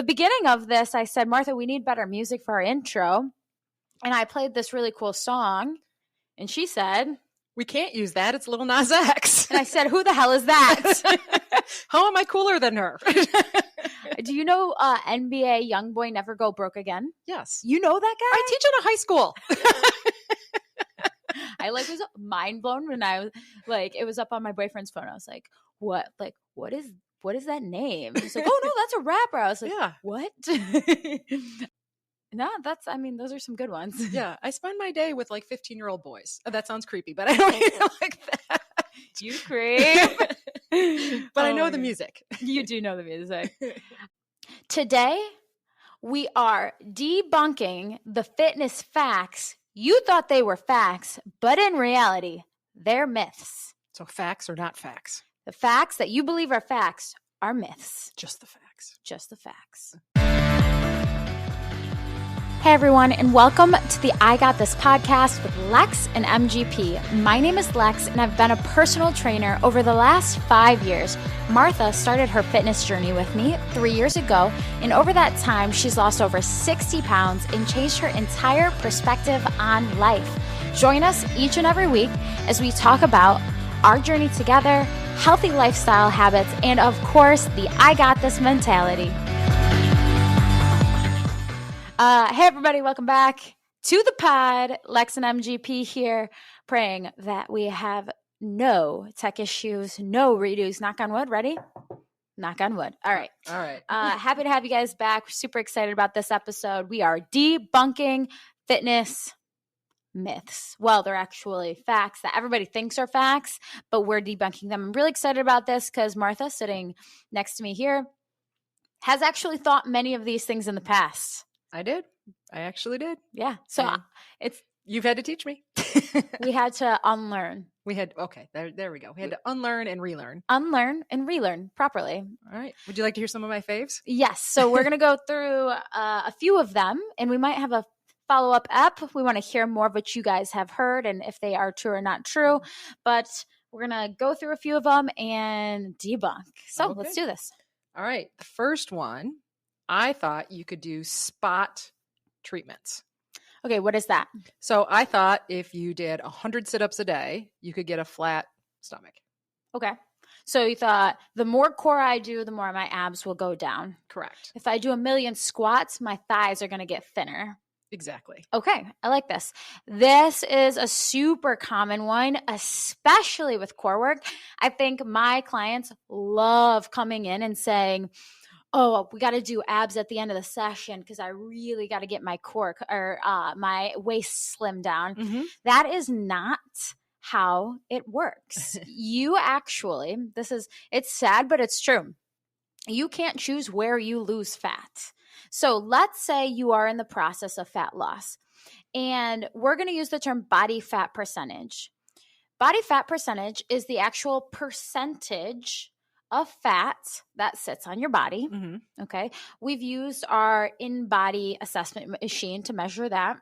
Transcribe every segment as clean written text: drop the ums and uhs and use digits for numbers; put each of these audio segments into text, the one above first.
the beginning of this, I said, Martha, we need better music for our intro. And I played this really cool song. And she said, we can't use that. It's Lil Nas X. And I said, who the hell is that? How am I cooler than her? Do you know NBA Youngboy Never Go Broke Again? Yes. You know that guy? I teach in a high school. I was mind blown when I was it was up on my boyfriend's phone. I was like, what? What is that name? He's like, oh no, that's a rapper. I was like, yeah. What? No, those are some good ones. Yeah. I spend my day with 15-year-old boys. Oh, that sounds creepy, but I don't even like that. You creep. But I know the music. You do know the music. Today, we are debunking the fitness facts. You thought they were facts, but in reality, they're myths. So facts are not facts. The facts that you believe are facts are myths. Just the facts. Just the facts. Hey everyone, and welcome to the I Got This podcast with LEX and MGP. My name is Lex, and I've been a personal trainer over the last 5 years. Martha started her fitness journey with me 3 years ago, and over that time, she's lost over 60 pounds and changed her entire perspective on life. Join us each and every week as we talk about our journey together, healthy lifestyle habits, and of course, the I Got This mentality. Hey everybody, welcome back to the pod. Lex and MGP here, praying that we have no tech issues, no redos. Knock on wood. Ready? Knock on wood. All right. Happy to have you guys back. We're super excited about this episode. We are debunking fitness myths. Well, they're actually facts that everybody thinks are facts, but we're debunking them. I'm really excited about this because Martha, sitting next to me here, has actually thought many of these things in the past. I did. I actually did. Yeah. So you've had to teach me. We had to unlearn. There we go. We had to unlearn and relearn. Unlearn and relearn properly. All right. Would you like to hear some of my faves? Yes. So we're going to go through a few of them, and we might have a follow-up ep. We want to hear more of what you guys have heard and if they are true or not true. But we're going to go through a few of them and debunk. So Let's do this. All right. The first one, I thought you could do spot treatments. Okay, what is that? So I thought if you did 100 sit-ups a day, you could get a flat stomach. Okay. So you thought the more core I do, the more my abs will go down. Correct. If I do 1,000,000 squats, my thighs are going to get thinner. Exactly. Okay, I like this. This is a super common one, especially with core work. I think my clients love coming in and saying, oh, we got to do abs at the end of the session because I really got to get my core or my waist slimmed down. Mm-hmm. That is not how it works. You actually, it's sad, but it's true. You can't choose where you lose fat. So let's say you are in the process of fat loss, and we're going to use the term body fat percentage. Body fat percentage is the actual percentage of fat that sits on your body. Mm-hmm. Okay. We've used our in-body assessment machine to measure that.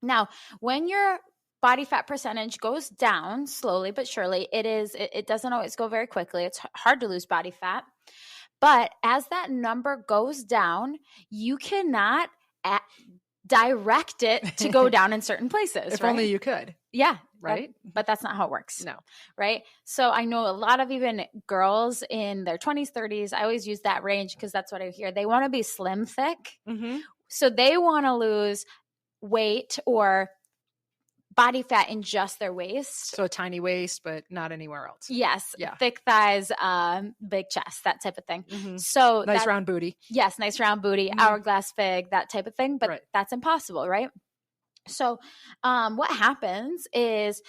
Now, when your body fat percentage goes down slowly but surely, it doesn't always go very quickly. It's hard to lose body fat. But as that number goes down, you cannot direct it to go down in certain places. If only you could. Yeah. Right. But that's not how it works. No. Right. So I know a lot of even girls in their 20s, 30s, I always use that range because that's what I hear. They want to be slim thick. Mm-hmm. So they want to lose weight or body fat in just their waist. So a tiny waist, but not anywhere else. Yes. Yeah. Thick thighs, big chest, that type of thing. Mm-hmm. So nice round booty. Yes. Nice round booty, mm-hmm. Hourglass fig, that type of thing. But That's impossible. Right. So what happens is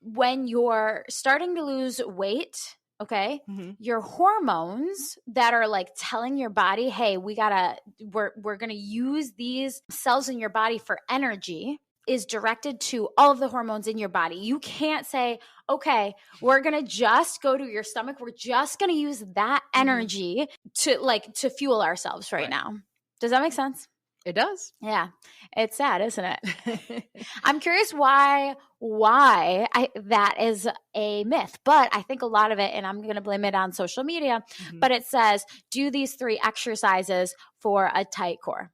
when you're starting to lose weight, okay, mm-hmm. your hormones that are telling your body, hey, we're going to use these cells in your body for energy is directed to all of the hormones in your body. You can't say, okay, we're going to just go to your stomach. We're just going to use that energy mm-hmm. to fuel ourselves right now. Does that make sense? It does. Yeah. It's sad, isn't it? I'm curious why that is a myth, but I think a lot of it, and I'm going to blame it on social media, but it says, do these 3 exercises for a tight core.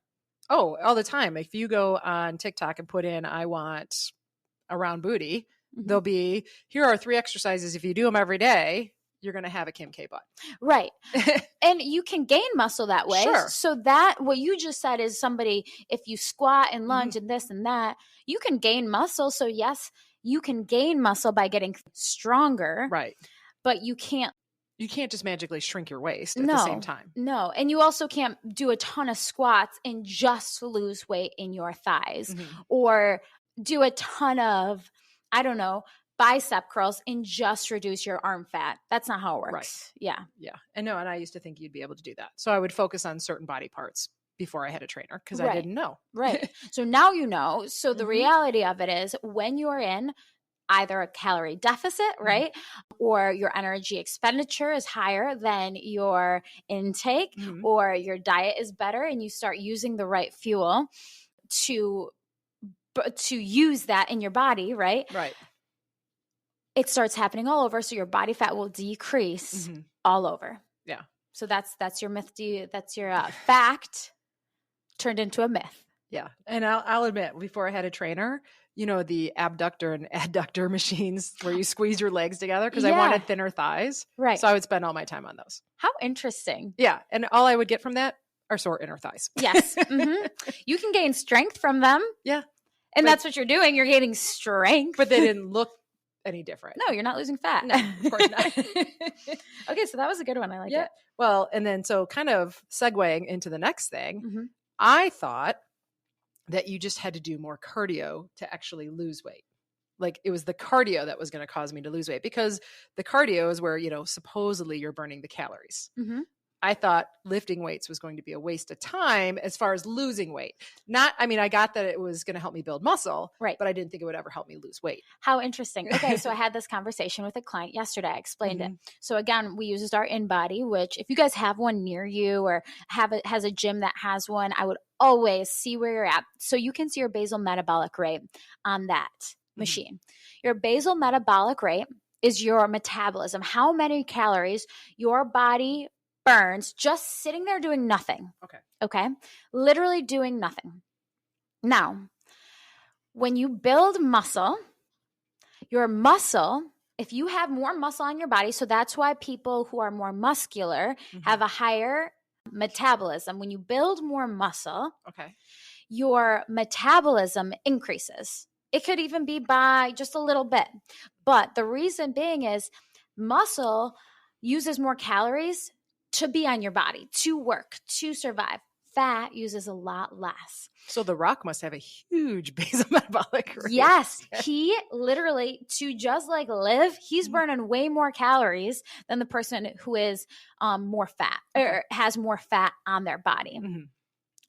Oh, all the time. If you go on TikTok and put in, I want a round booty, there'll be, here are 3 exercises. If you do them every day, you're going to have a Kim K butt. Right. And you can gain muscle that way. Sure. So that, what you just said is somebody, if you squat and lunge and this and that, you can gain muscle. So yes, you can gain muscle by getting stronger. Right. But you can't just magically shrink your waist at the same time. No. And you also can't do a ton of squats and just lose weight in your thighs or do a ton of, I don't know, bicep curls and just reduce your arm fat. That's not how it works. Right. Yeah. Yeah. And no, and I used to think you'd be able to do that. So I would focus on certain body parts before I had a trainer because I didn't know. Right. So now you know. So the reality of it is when you're in either a calorie deficit, right? Or your energy expenditure is higher than your intake or your diet is better and you start using the right fuel to use that in your body, right? Right. It starts happening all over. So your body fat will decrease all over. Yeah. So that's your myth. That's your fact turned into a myth. Yeah. And I'll admit, before I had a trainer, you know, the abductor and adductor machines where you squeeze your legs together because I wanted thinner thighs. Right. So I would spend all my time on those. How interesting. Yeah. And all I would get from that are sore inner thighs. Yes. You can gain strength from them. Yeah. And that's what you're doing. You're gaining strength. But they didn't look any different. No, you're not losing fat. No, of course not. Okay, so that was a good one. I like it. Well, and then so kind of segueing into the next thing, I thought that you just had to do more cardio to actually lose weight. Like it was the cardio that was going to cause me to lose weight because the cardio is where, you know, supposedly you're burning the calories. I thought lifting weights was going to be a waste of time as far as losing weight. I got that it was going to help me build muscle, right? But I didn't think it would ever help me lose weight. How interesting. Okay, so I had this conversation with a client yesterday. I explained it. So again, we used our InBody, which if you guys have one near you or has a gym that has one, I would always see where you're at. So you can see your basal metabolic rate on that machine. Your basal metabolic rate is your metabolism, how many calories your body burns just sitting there doing nothing. Okay. Literally doing nothing. Now, when you build muscle, your muscle, if you have more muscle on your body, so that's why people who are more muscular have a higher metabolism. When you build more muscle, your metabolism increases. It could even be by just a little bit. But the reason being is muscle uses more calories to be on your body, to work, to survive. Fat uses a lot less. So The Rock must have a huge basal metabolic rate. Yes. He literally, to just like live, he's burning way more calories than the person who is more fat or has more fat on their body.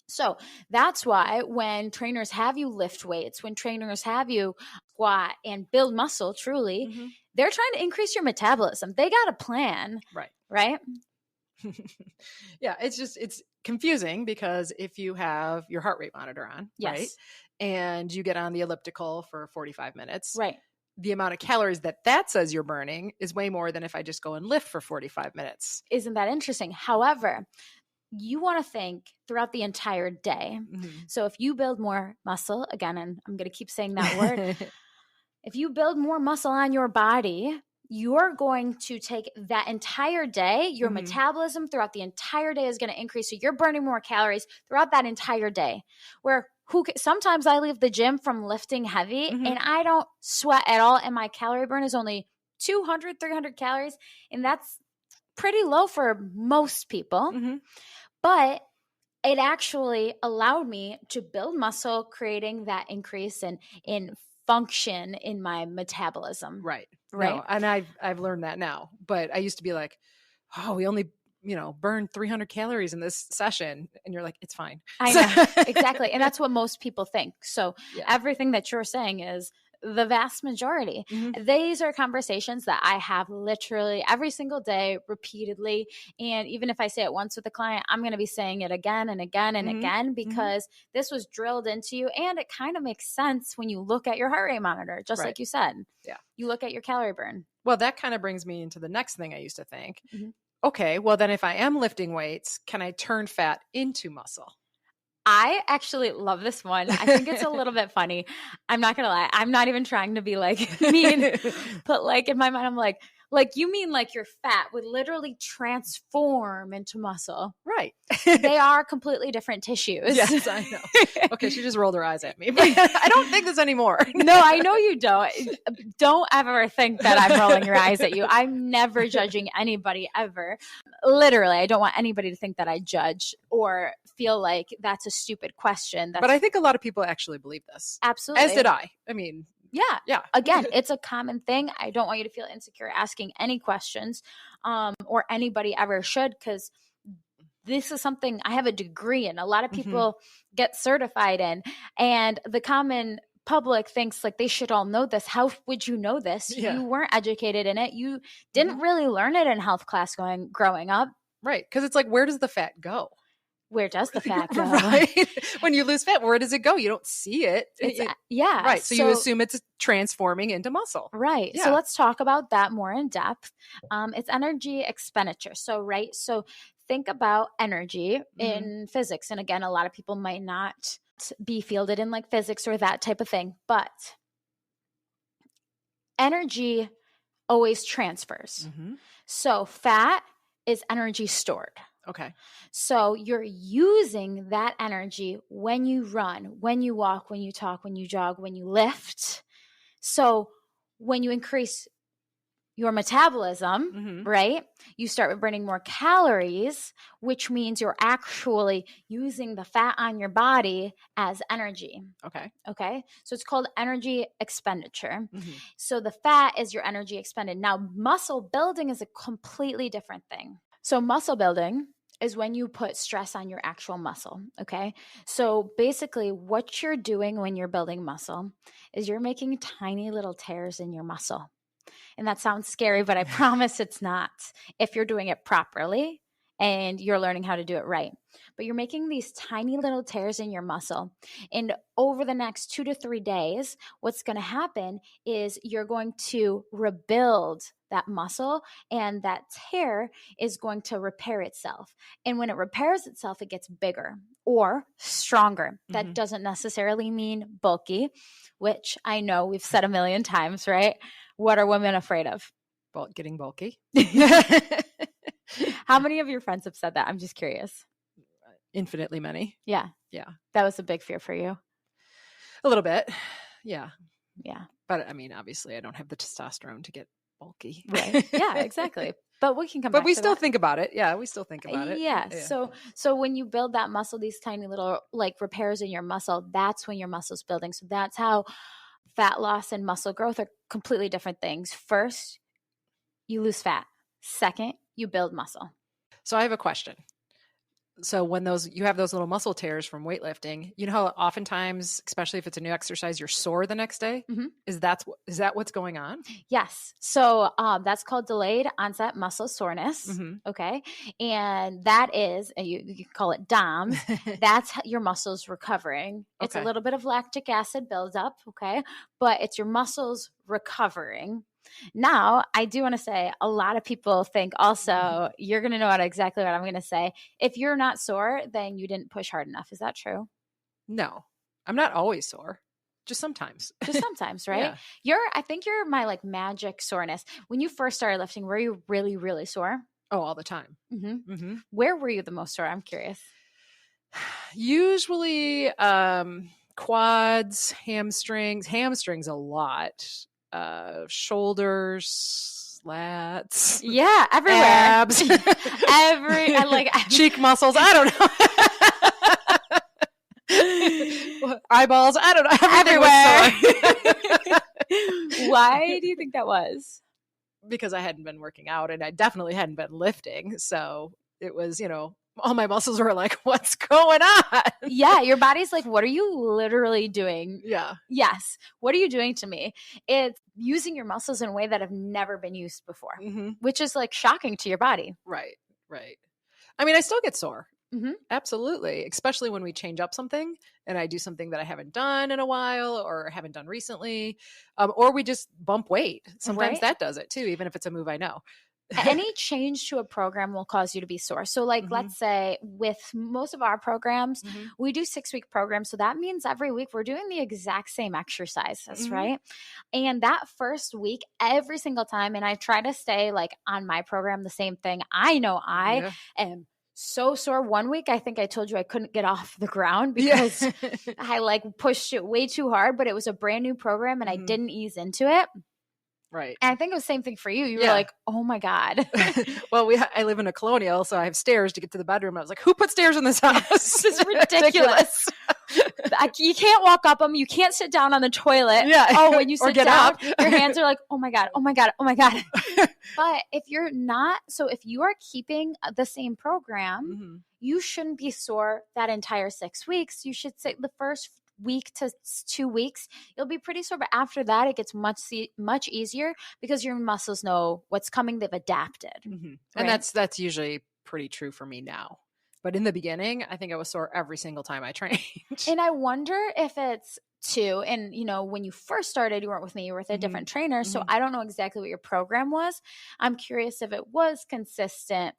So that's why when trainers have you lift weights, when trainers have you squat and build muscle truly, they're trying to increase your metabolism. They got a plan. Right? Yeah, it's confusing because if you have your heart rate monitor on, right? And you get on the elliptical for 45 minutes, right? The amount of calories that says you're burning is way more than if I just go and lift for 45 minutes. Isn't that interesting? However, you want to think throughout the entire day. So if you build more muscle, again, and I'm going to keep saying that word, if you build more muscle on your body, you're going to take that entire day, your metabolism throughout the entire day is going to increase. So you're burning more calories throughout that entire day. Where sometimes I leave the gym from lifting heavy and I don't sweat at all. And my calorie burn is only 200, 300 calories. And that's pretty low for most people. But it actually allowed me to build muscle, creating that increase in function in my metabolism. Right. No, and I've learned that now. But I used to be like, oh, we only, burn 300 calories in this session. And you're like, it's fine. I know. Exactly. And that's what most people think. So everything that you're saying is the vast majority. These are conversations that I have literally every single day, repeatedly. And even if I say it once with a client, I'm going to be saying it again and again and again, because this was drilled into you. And it kind of makes sense when you look at your heart rate monitor, just like you said. Yeah. You look at your calorie burn. Well, that kind of brings me into the next thing I used to think. Okay, well then if I am lifting weights, can I turn fat into muscle? I actually love this one. I think it's a little bit funny. I'm not going to lie. I'm not even trying to be like mean, but like in my mind, I'm like you mean like your fat would literally transform into muscle. Right. They are completely different tissues. Yes, I know. Okay, she just rolled her eyes at me. But I don't think this anymore. No, I know you don't. Don't ever think that I'm rolling your eyes at you. I'm never judging anybody ever. Literally, I don't want anybody to think that I judge or feel like that's a stupid question. But I think a lot of people actually believe this. Absolutely. As did I. I mean, yeah. Again, it's a common thing. I don't want you to feel insecure asking any questions, or anybody ever should, because this is something I have a degree in. A lot of people get certified in, and the common public thinks like they should all know this. How would you know this? Yeah. You weren't educated in it. You didn't really learn it in health class growing up. Right. Because it's like, where does the fat go? Where does the fat go? Right. When you lose fat, where does it go? You don't see it. Yeah. Right. So you assume it's transforming into muscle. Right. Yeah. So let's talk about that more in depth. It's energy expenditure. So think about energy in physics. And again, a lot of people might not be fielded in like physics or that type of thing, but energy always transfers. So fat is energy stored. Okay. So you're using that energy when you run, when you walk, when you talk, when you jog, when you lift. So when you increase your metabolism, right, you start burning more calories, which means you're actually using the fat on your body as energy. Okay. So it's called energy expenditure. So the fat is your energy expended. Now, muscle building is a completely different thing. So muscle building is when you put stress on your actual muscle, okay? So basically what you're doing when you're building muscle is you're making tiny little tears in your muscle. And that sounds scary, but I promise it's not if you're doing it properly and you're learning how to do it right. But you're making these tiny little tears in your muscle. And over the next 2 to 3 days, what's going to happen is you're going to rebuild that muscle, and that tear is going to repair itself. And when it repairs itself, it gets bigger or stronger. That doesn't necessarily mean bulky, which I know we've said a million times, right? What are women afraid of? Well, getting bulky. How many of your friends have said that? I'm just curious. Infinitely many. Yeah. That was a big fear for you. A little bit. Yeah. But I mean, obviously I don't have the testosterone to get bulky. Right. Yeah, exactly. But we can come back to But we still think about it. Yeah, we still think about it. Yeah. So when you build that muscle, these tiny little like repairs in your muscle, that's when your muscle's building. So that's how fat loss and muscle growth are completely different things. First, you lose fat. Second, you build muscle. So I have a question. So when you have those little muscle tears from weightlifting, you know how oftentimes, especially if it's a new exercise, you're sore the next day? Is that what's going on? Yes. So that's called delayed onset muscle soreness. Okay. And that is, you call it DOMS. That's your muscles recovering. It's a little bit of lactic acid buildup. Okay. But it's your muscles recovering. Now, I do want to say a lot of people think also, you're going to know exactly what I'm going to say. If you're not sore, then you didn't push hard enough. Is that true? No, I'm not always sore. Just sometimes. Just sometimes, right? Yeah. I think you're my like magic soreness. When you first started lifting, were you really, really sore? Oh, all the time. Where were you the most sore? I'm curious. Usually quads, hamstrings a lot. Shoulders, lats, everywhere, abs, cheek muscles. I don't know. Eyeballs. I don't know. Everywhere. Why do you think that was? Because I hadn't been working out, and I definitely hadn't been lifting. So it was, all my muscles were like, what's going on? Yeah. Your body's like, what are you literally doing? Yeah. Yes. What are you doing to me? It's using your muscles in a way that have never been used before, which is like shocking to your body. Right. Right. I mean, I still get sore. Mm-hmm. Absolutely. Especially when we change up something and I do something that I haven't done in a while or haven't done recently, or we just bump weight. Sometimes that does it too, even if it's a move I know. Any change to a program will cause you to be sore. So like, let's say with most of our programs, we do 6-week programs. So that means every week we're doing the exact same exercises, right? And that first week, every single time, and I try to stay like on my program, the same thing. I know I am so sore. One week, I think I told you I couldn't get off the ground because I like pushed it way too hard, but it was a brand new program and I didn't ease into it. Right. And I think it was the same thing for you. You were like, oh my God. Well, I live in a colonial, so I have stairs to get to the bedroom. I was like, who put stairs in this house? This is ridiculous. You can't walk up them. You can't sit down on the toilet. Yeah. Oh, when you sit down, up. Your hands are like, oh my God, oh my God, oh my God. But if you're not, so if you are keeping the same program, you shouldn't be sore that entire 6 weeks. You should say the first week to 2 weeks, you'll be pretty sore. But after that, it gets much easier because your muscles know what's coming. They've adapted. Right? And that's usually pretty true for me now. But in the beginning, I think I was sore every single time I trained. And I wonder if it's too, and you know, when you first started, you weren't with me, you were with a different trainer. So I don't know exactly what your program was. I'm curious if it was consistent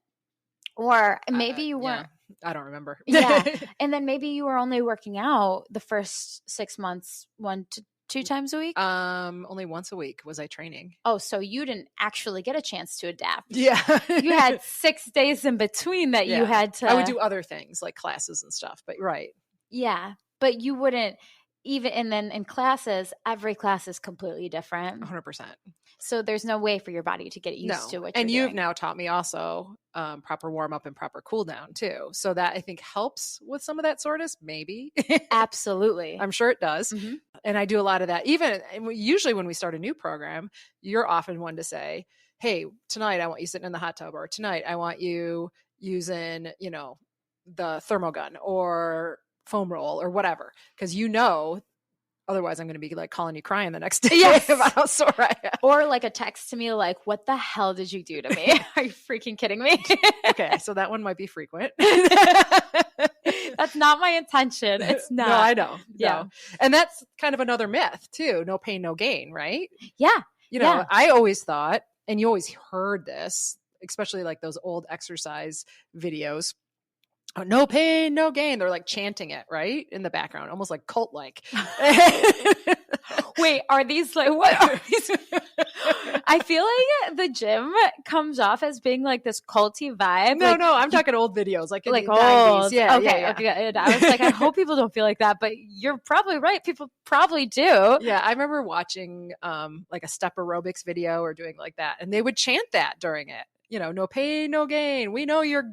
or maybe you weren't. I don't remember. And then maybe you were only working out the first 6 months 1 to 2 times a week. Only once a week was I training. Oh, so you didn't actually get a chance to adapt. Yeah. You had 6 days in between that you had to. I would do other things like classes and stuff, but Yeah. But you wouldn't even, and then in classes, every class is completely different. 100%. So there's no way for your body to get used to what you're doing. And you've now taught me also proper warm up and proper cool down too. So that I think helps with some of that soreness, maybe. Absolutely. I'm sure it does. And I do a lot of that. Usually when we start a new program, you're often one to say, hey, tonight I want you sitting in the hot tub, or tonight I want you using, the thermogun or foam roll or whatever. Because otherwise I'm going to be like calling you crying the next day about how sore I am. Or like a text to me like, what the hell did you do to me? Are you freaking kidding me? Okay, so that one might be frequent. That's not my intention. It's not. No, I know. Yeah. No. And that's kind of another myth too. No pain, no gain, right? Yeah. I always thought, and you always heard this, especially like those old exercise videos. Oh, no pain, no gain. They're like chanting it, right? In the background, almost like cult-like. Wait, are these like, what are these? I feel like the gym comes off as being like this culty vibe. No, I'm talking old videos, like old. 90s. Yeah, okay. I was like, I hope people don't feel like that, but you're probably right. People probably do. Yeah, I remember watching like a step aerobics video or doing like that, and they would chant that during it. No pain, no gain. We know you're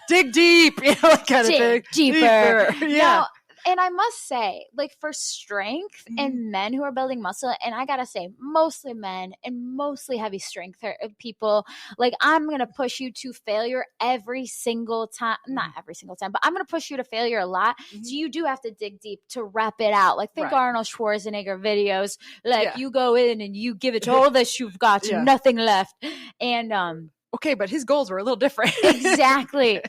dig deep, kind of thing. Deeper. Yeah. Now, and I must say, like for strength and men who are building muscle, and I gotta say, mostly men and mostly heavy strength people, like I'm gonna push you to failure every single time. Not every single time, but I'm gonna push you to failure a lot. So you do have to dig deep to rep it out. Like think Arnold Schwarzenegger videos. Like you go in and you give it all that you've got, nothing left. And okay, but his goals were a little different. Exactly.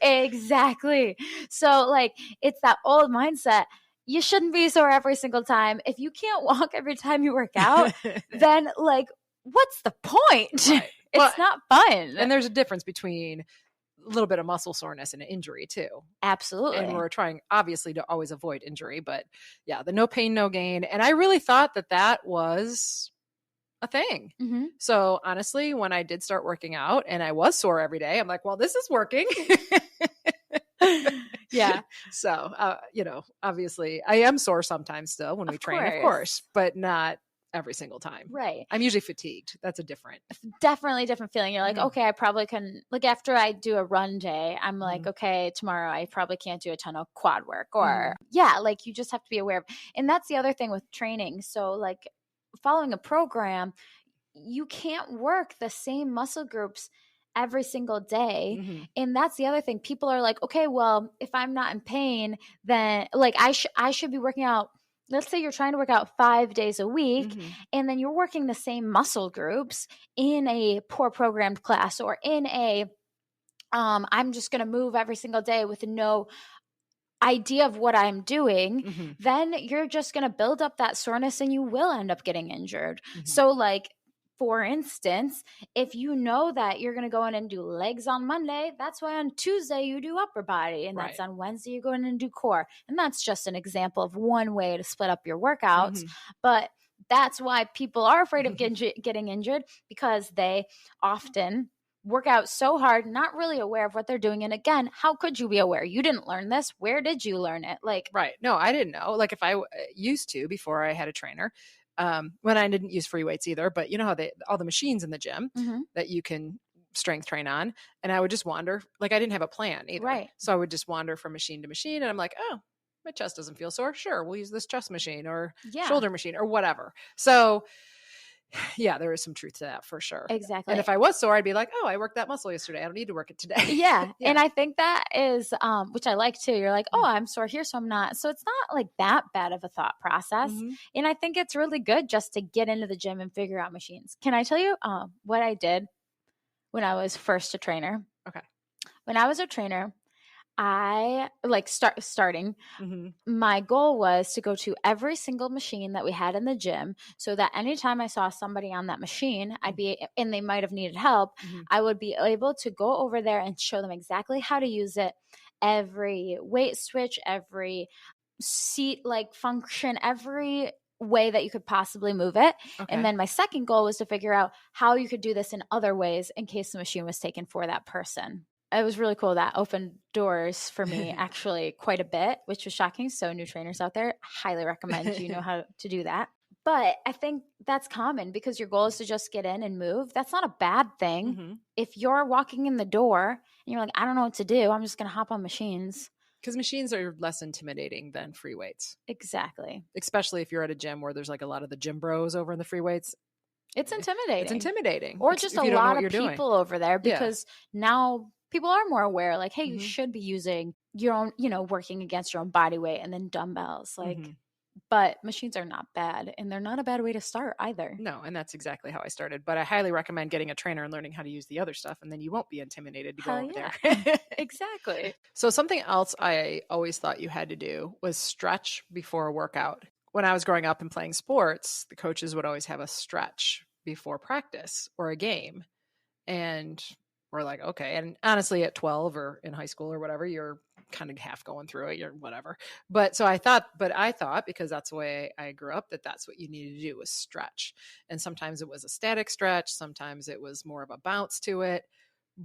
So like it's that old mindset. You shouldn't be sore every single time. If you can't walk every time you work out, then like what's the point? Right. It's not fun. And there's a difference between a little bit of muscle soreness and an injury too. Absolutely. And we're trying obviously to always avoid injury, but the no pain, no gain. And I really thought that was a thing. So honestly, when I did start working out and I was sore every day, I'm like, well, this is working. Yeah. So, obviously I am sore sometimes still when we train, of course, but not every single time. Right. I'm usually fatigued. That's definitely different feeling. You're like, okay, I probably can, like after I do a run day, I'm like, okay, tomorrow I probably can't do a ton of quad work or like you just have to be aware of. And that's the other thing with training. So like following a program, you can't work the same muscle groups every single day. Mm-hmm. And that's the other thing. People are like, okay, well, if I'm not in pain, then like I should be working out. Let's say you're trying to work out 5 days a week, Mm-hmm. and then you're working the same muscle groups in a poor programmed class, or in a I'm just going to move every single day with no idea of what I'm doing, Mm-hmm. then you're just going to build up that soreness and you will end up getting injured. Mm-hmm. So like, for instance, if you know that you're going to go in and do legs on Monday, that's why on Tuesday you do upper body, and that's Right. on Wednesday you go in and do core. And that's just an example of one way to split up your workouts. Mm-hmm. But that's why people are afraid of getting injured, because they often work out so hard, not really aware of what they're doing. And again, how could you be aware? You didn't learn this. Where did you learn it? Like, right. No, I didn't know. Like if I used to, before I had a trainer, when I didn't use free weights either, but you know how all the machines in the gym that you can strength train on, and I would just wander. Like I didn't have a plan either. Right. So I would just wander from machine to machine, and I'm like, oh, my chest doesn't feel sore. Sure, we'll use this chest machine or shoulder machine or whatever. So yeah, there is some truth to that for sure. Exactly. And if I was sore, I'd be like, oh, I worked that muscle yesterday. I don't need to work it today. Yeah. And I think that is, which I like too. You're like, oh, I'm sore here, so I'm not. So it's not like that bad of a thought process. Mm-hmm. And I think it's really good just to get into the gym and figure out machines. Can I tell you what I did when I was first a trainer? Okay. When I was a trainer, I like starting. Mm-hmm. My goal was to go to every single machine that we had in the gym, so that anytime I saw somebody on that machine, and they might have needed help, I would be able to go over there and show them exactly how to use it. Every weight switch, every seat like function, every way that you could possibly move it. Okay. And then my second goal was to figure out how you could do this in other ways in case the machine was taken for that person. It was really cool. That opened doors for me actually quite a bit, which was shocking. So new trainers out there, highly recommend you know how to do that. But I think that's common because your goal is to just get in and move. That's not a bad thing. Mm-hmm. If you're walking in the door and you're like, I don't know what to do, I'm just going to hop on machines. Because machines are less intimidating than free weights. Exactly. Especially if you're at a gym where there's like a lot of the gym bros over in the free weights. It's intimidating. It's intimidating. Or just a lot of people over there, because now people are more aware, like, hey, you should be using your own, working against your own body weight and then dumbbells. Like, but machines are not bad, and they're not a bad way to start either. No, and that's exactly how I started. But I highly recommend getting a trainer and learning how to use the other stuff, and then you won't be intimidated to go over there. Exactly. So something else I always thought you had to do was stretch before a workout. When I was growing up and playing sports, the coaches would always have a stretch before practice or a game. And we're like, okay. And honestly, at 12 or in high school or whatever, you're kind of half going through it, you're whatever. But I thought, because that's the way I grew up, that's what you needed to do was stretch. And sometimes it was a static stretch. Sometimes it was more of a bounce to it,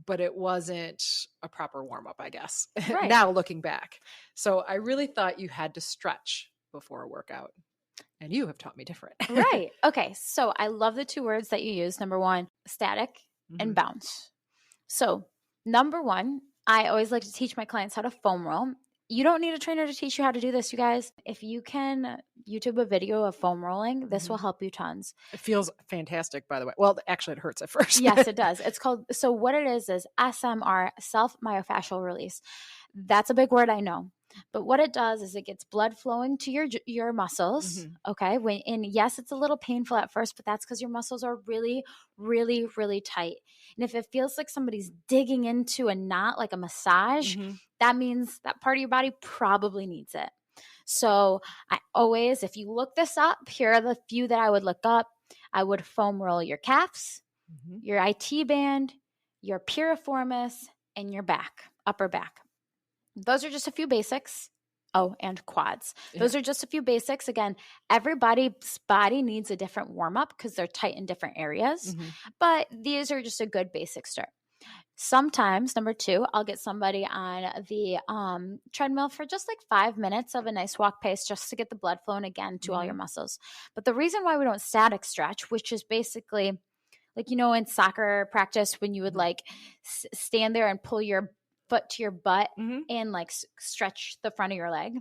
but it wasn't a proper warm up, I guess, right. Now looking back. So I really thought you had to stretch before a workout. And you have taught me different. Right. Okay. So I love the two words that you use. Number one, static and bounce. So number one, I always like to teach my clients how to foam roll. You don't need a trainer to teach you how to do this, you guys. If you can YouTube a video of foam rolling, this will help you tons. It feels fantastic, by the way. Well, actually, it hurts at first. Yes, it does. It's called, so what it is SMR, self-myofascial release. That's a big word, I know. But what it does is it gets blood flowing to your muscles, okay? And yes, it's a little painful at first, but that's because your muscles are really, really, really tight. And if it feels like somebody's digging into a knot, like a massage, that means that part of your body probably needs it. So I always, if you look this up, here are the few that I would look up. I would foam roll your calves, your IT band, your piriformis, and your back, upper back. Those are just a few basics. Oh, and quads. Those are just a few basics. Again, everybody's body needs a different warm-up because they're tight in different areas. But these are just a good basic start. Sometimes, number two, I'll get somebody on the treadmill for just like 5 minutes of a nice walk pace just to get the blood flowing again to all your muscles. But the reason why we don't static stretch, which is basically like, in soccer practice when you would like stand there and pull your foot to your butt and like stretch the front of your leg.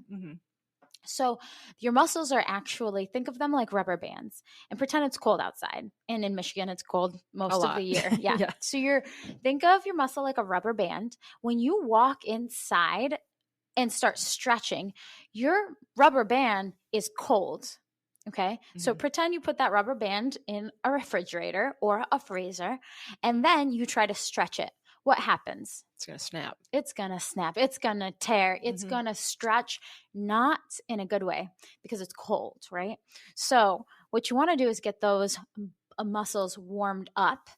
So your muscles are actually, think of them like rubber bands, and pretend it's cold outside. And in Michigan, it's cold most of the year. Yeah. Yeah. So think of your muscle like a rubber band. When you walk inside and start stretching, your rubber band is cold. Okay. So pretend you put that rubber band in a refrigerator or a freezer, and then you try to stretch it. What happens? It's going to snap. It's going to snap. It's going to tear. It's going to stretch, not in a good way because it's cold, right? So what you want to do is get those muscles warmed up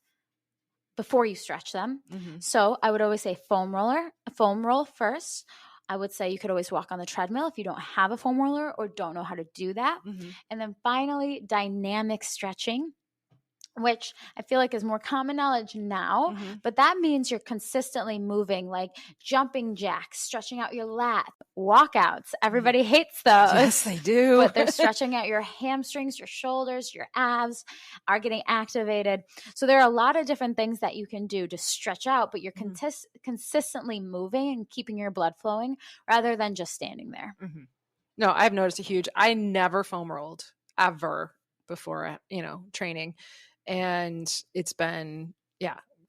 before you stretch them. So I would always say foam roll first. I would say you could always walk on the treadmill if you don't have a foam roller or don't know how to do that. And then finally, dynamic stretching, which I feel like is more common knowledge now, but that means you're consistently moving, like jumping jacks, stretching out your lat, walkouts. Everybody hates those. Yes, they do. But they're stretching out your hamstrings, your shoulders, your abs are getting activated. So there are a lot of different things that you can do to stretch out, but you're consistently moving and keeping your blood flowing rather than just standing there. No, I've noticed I never foam rolled ever before, training. And it's been,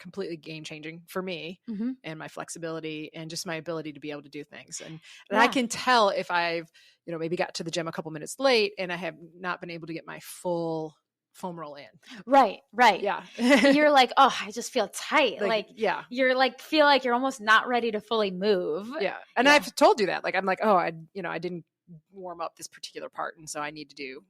completely game changing for me and my flexibility and just my ability to be able to do things. And I can tell if I've, maybe got to the gym a couple minutes late and I have not been able to get my full foam roll in. Right. Yeah. You're like, oh, I just feel tight. Yeah. You're like, feel like you're almost not ready to fully move. Yeah. And I've told you that, like, I'm like, oh, I didn't warm up this particular part. And so I need to do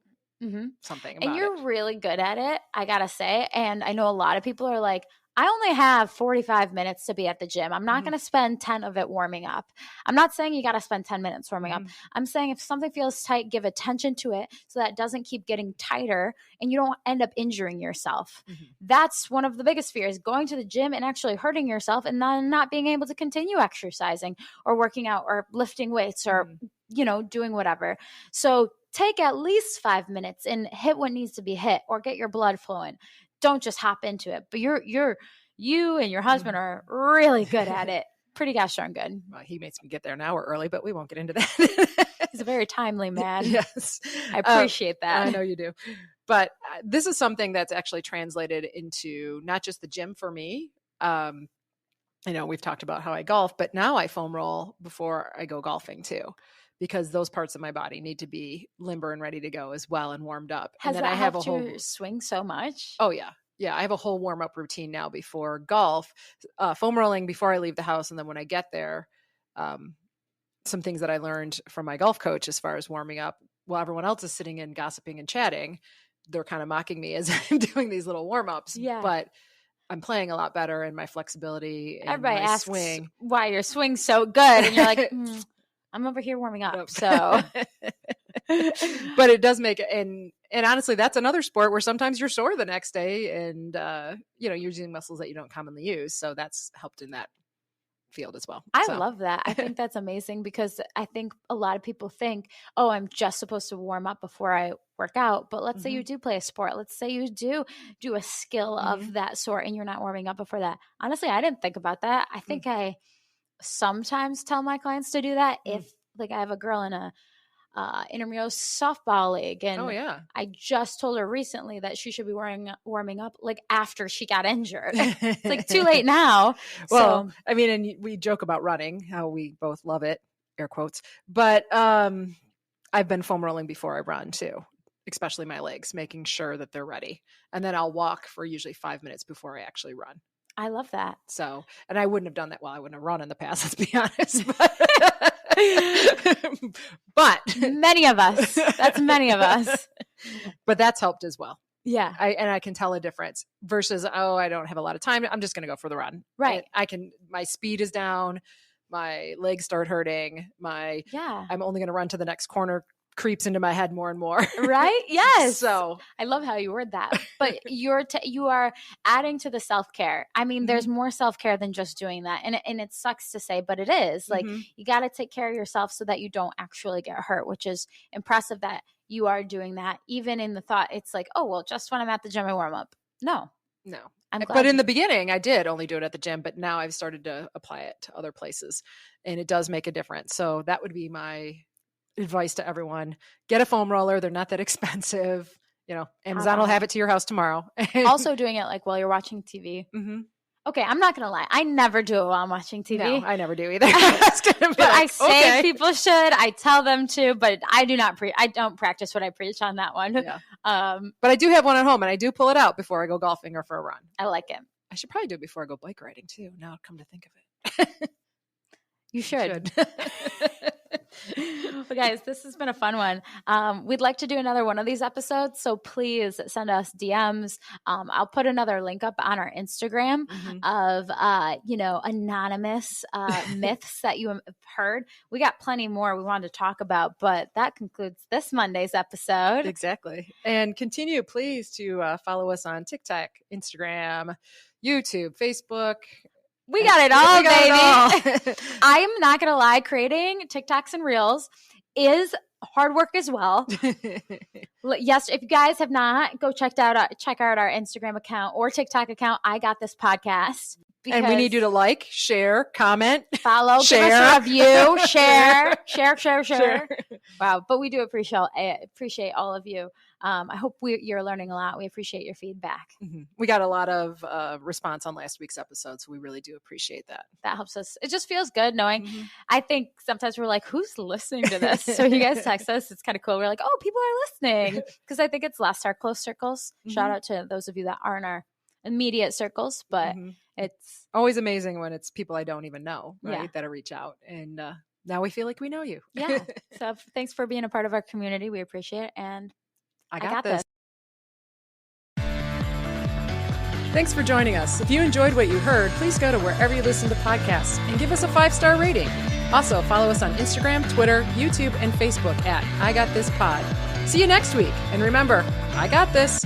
something about and you're really good at it, I gotta say. And I know a lot of people are like, I only have 45 minutes to be at the gym. I'm not going to spend 10 of it warming up. I'm not saying you got to spend 10 minutes warming up. I'm saying if something feels tight, give attention to it so that it doesn't keep getting tighter and you don't end up injuring yourself. That's one of the biggest fears, going to the gym and actually hurting yourself and then not being able to continue exercising or working out or lifting weights or, doing whatever. So take at least 5 minutes and hit what needs to be hit or get your blood flowing. Don't just hop into it. But you and your husband are really good at it. Pretty gosh darn good. Well, he makes me get there an hour early, but we won't get into that. He's a very timely man. Yes. I appreciate that. I know you do. But this is something that's actually translated into not just the gym for me. We've talked about how I golf, but now I foam roll before I go golfing too, because those parts of my body need to be limber and ready to go as well and warmed up. Has and then that I have helped you swing so much? Oh yeah. Yeah. I have a whole warm up routine now before golf, foam rolling before I leave the house. And then when I get there, some things that I learned from my golf coach as far as warming up while everyone else is sitting and gossiping and chatting, they're kind of mocking me as I'm doing these little warm ups. Yeah. But I'm playing a lot better in my flexibility and everybody my asks swing. Why your swing's so good. And you're like, I'm over here warming up. So, but it does make it. And honestly, that's another sport where sometimes you're sore the next day and, you're using muscles that you don't commonly use. So that's helped in that field as well. I love that. I think that's amazing because I think a lot of people think, oh, I'm just supposed to warm up before I work out. But let's say you do play a sport. Let's say you do a skill of that sort and you're not warming up before that. Honestly, I didn't think about that. I think I sometimes tell my clients to do that if like I have a girl in a intramural softball league and I just told her recently that she should be warming up like after she got injured. It's like too late now. Well, so. I mean, and we joke about running, how we both love it, air quotes, but I've been foam rolling before I run too, especially my legs, making sure that they're ready. And then I'll walk for usually 5 minutes before I actually run. I love that. So, and I wouldn't have done that. Well, I wouldn't have run in the past, let's be honest. But many of us, that's many of us. But that's helped as well. Yeah. And I can tell a difference versus, I don't have a lot of time. I'm just going to go for the run. Right. My speed is down. My legs start hurting. I'm only going to run to the next corner creeps into my head more and more. Right? Yes. So I love how you word that. But you are adding to the self-care. I mean, there's more self-care than just doing that. And it sucks to say, but it is. Like you got to take care of yourself so that you don't actually get hurt, which is impressive that you are doing that. Even in the thought, it's like, oh, well, just when I'm at the gym, I warm up. No. But in the beginning, I did only do it at the gym, but now I've started to apply it to other places and it does make a difference. So that would be my advice to everyone. Get a foam roller. They're not that expensive. Amazon will have it to your house tomorrow. Also doing it like while you're watching TV. Mm-hmm. Okay, I'm not going to lie. I never do it while I'm watching TV. No, I never do either. I say people should. I tell them to, but I do not I don't practice what I preach on that one. Yeah. But I do have one at home, and I do pull it out before I go golfing or for a run. I like it. I should probably do it before I go bike riding too. Now, come to think of it. You should. Well, guys, this has been a fun one. We'd like to do another one of these episodes, so please send us DMs. I'll put another link up on our Instagram of anonymous myths that you have heard. We got plenty more we wanted to talk about, but that concludes this Monday's episode. Exactly. And continue, please, to follow us on TikTok, Instagram, YouTube, Facebook. We got it all, baby. I'm not going to lie. Creating TikToks and Reels is hard work as well. Yes, if you guys have not, go check out our Instagram account or TikTok account. I Got This Podcast. And we need you to share, comment, follow, share. Give us a review, share. Wow. But we do appreciate all of you. I hope you're learning a lot. We appreciate your feedback. Mm-hmm. We got a lot of response on last week's episode, so we really do appreciate that. That helps us. It just feels good knowing. I think sometimes we're like, who's listening to this? So you guys text us. It's kind of cool. We're like, oh, people are listening. Because I think it's less our close circles. Shout out to those of you that aren't our immediate circles, but it's always amazing when it's people I don't even know, right? That reach out. And now we feel like we know you. Yeah. So thanks for being a part of our community. We appreciate it. And I got this. Thanks for joining us. If you enjoyed what you heard, please go to wherever you listen to podcasts and give us a 5-star rating. Also, follow us on Instagram, Twitter, YouTube, and Facebook at I Got This Pod. See you next week. And remember, I got this.